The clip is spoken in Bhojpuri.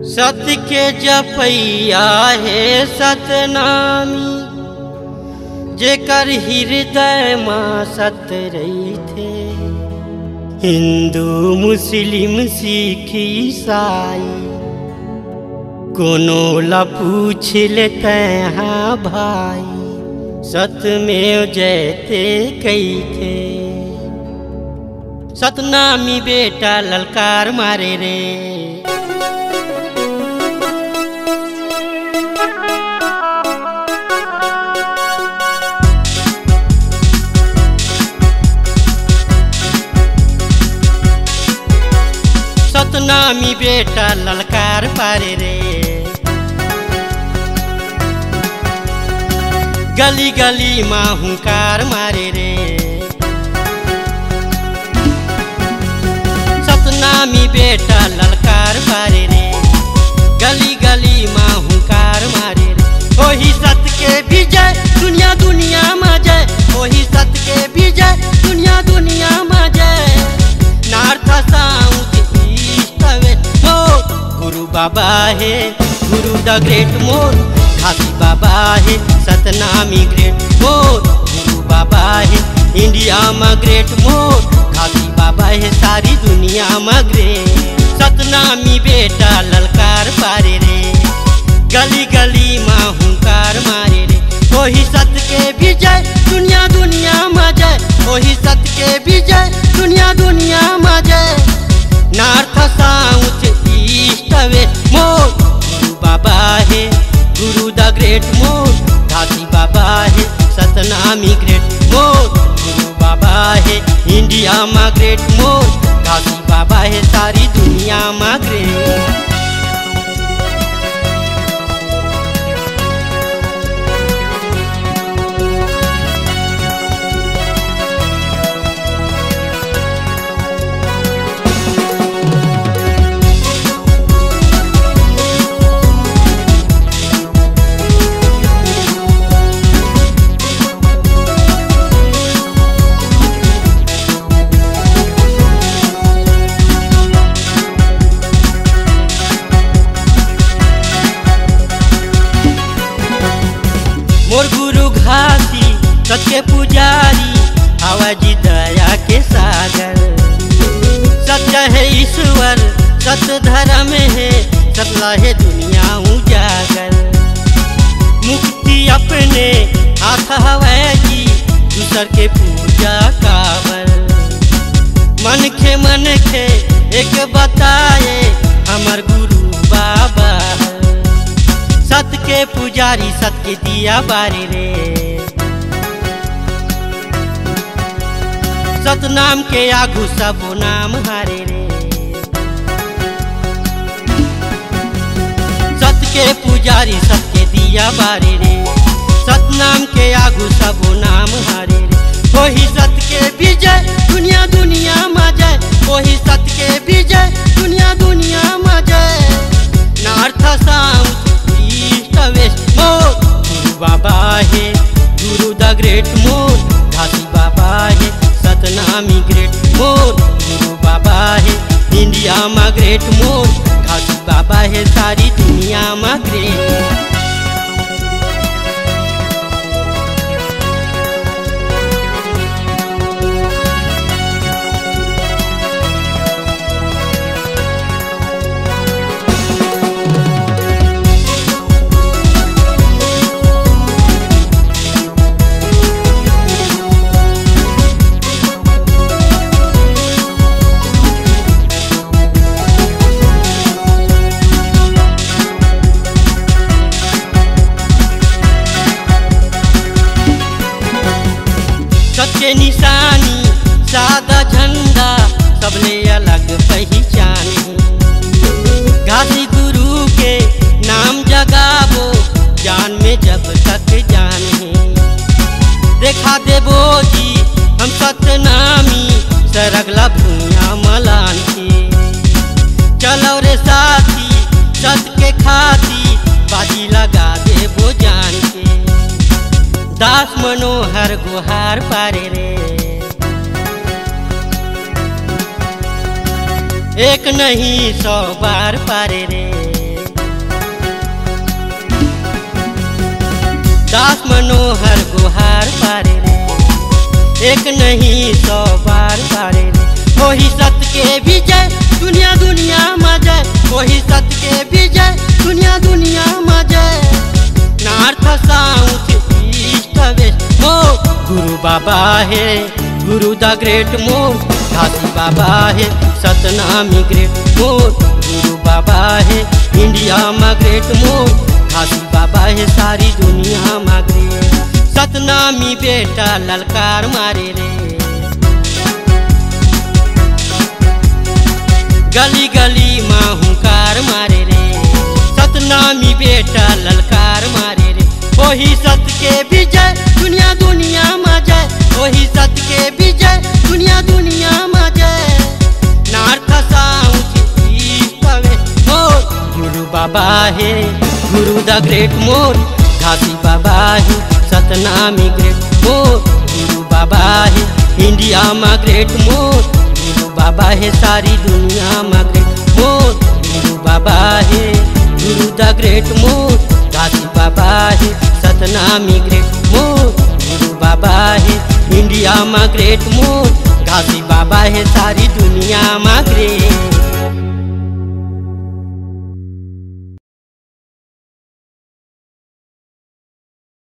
सत्य के जपैया है सतनामी, जेकर हृदय माँ सत रही थे। हिंदू मुस्लिम सिख ईसाई कोनो ला पूछ लेते हाँ भाई, सतमेव जयते कई थे। सतनामी बेटा ललकार मारे रे, सतनामी बेटा ललकार पारे रे। गली गली माँ हुंकार मारे रे, सतनामी बेटा ललकार पारे रे। गली गली माँ हुंकार मारे रे। वही सत के विजय दुनिया दुनिया में जय, वही सत के विजय दुनिया दुनिया में जय। नॉर्थ साउथ गुरु बाबा है, गुरु द ग्रेट मोर। घासी बाबा है, सतनामी ग्रेट मोर। गुरु बाबा है, इंडिया में ग्रेट मोर। घासी बाबा है, सारी दुनिया में ग्रेट। सतनामी बेटा ललकार पारे रे, गली गली माँ हुंकार मारे रे। वही सत के विजय दुनिया दुनिया में जय, वही सत के विजय दुनिया दुनिया में जय। नॉर्थ साउथ ईस्ट वेस्ट मोर। गुरु बाबा है, गुरु द ग्रेट मोर। घासी बाबा है, सतनामी ग्रेट मोर। गुरु बाबा है, इंडिया में ग्रेट मोर। घासी बाबा है, सारी दुनिया में ग्रेट। मोर गुरु घासी सत के पुजारी, आवाजी दया के सागर। सत्य है ईश्वर, सत्य धर्म है, सतला है दुनिया उजागर। मुक्ति अपने हाथ हवै जी, दूसर के पूजा कावर। मन के एक बताए, हमर गुरु बाबा। सत के पुजारी सत के दिया बारे रे, सतनाम के आगू सब नाम हारे रे। सत के पुजारी सत के दिया बारे रे, सतनाम के आगू सब नाम हारे रे। वही सत के विजय दुनिया दुनिया में जय, वही सत के विजय दुनिया दुनिया में जय। नॉर्थ साउथ वेस्ट मोर। गुरु बाबा है, गुरु द ग्रेट मोर। घासी बाबा है, सतनामी ग्रेट मोर। गुरु बाबा है, इंडिया में ग्रेट मोर। घासी बाबा है, सारी दुनिया में ग्रेट। के निशानी सादा झंडा, सबले अलग पहचान है। घासी गुरु के नाम जगाबो, जान में जब तक जान है। देखा देबो जी हम सतनामी, सरगला भूया मलान के। चलो रे साथी सत के खाती, बाजी लगा देबो जान के। दास मनोहर गुहार पारे रे, एक नहीं 100 बार पारे रे। दास मनोहर गुहार पारे रे, एक नहीं 100 बार पारे रे। वही सत्य के विजय दुनिया दुनिया में जय, वही सत्य के विजय दुनिया दुनिया में जय। नॉर्थ साउथ ईस्ट वेस्ट मोर गुरु बाबा है, गुरु द ग्रेट मोर घासी बाबा है, सतनामी ग्रेट मोर गुरु बाबा है, इंडिया में ग्रेट मोर घासी बाबा है, सारी दुनिया में ग्रेट। सतनामी बेटा ललकार मारे रे, गली गली माँ हुंकार मारे रे। सतनामी बेटा ललकार मारे रे, वही सत्य के विजय दुनिया दुनिया में जय, वही सत्य के विजय दुनिया दुनिया में जय। नॉर्थ साउथ ईस्ट वेस्ट मोर गुरु बाबा है, गुरु द ग्रेट मोर घासी बाबा है, सतनामी ग्रेट मोर गुरु बाबा है, इंडिया में ग्रेट मोर गुरु बाबा है, सारी दुनिया में ग्रेट मोर गुरु बाबा है, गुरु द ग्रेट मोर घासी बाबा है, सतनामी ग्रेट मोर गुरु बाबा है, इंडिया में ग्रेट मोर घासी बाबा है, सारी दुनिया में ग्रेट।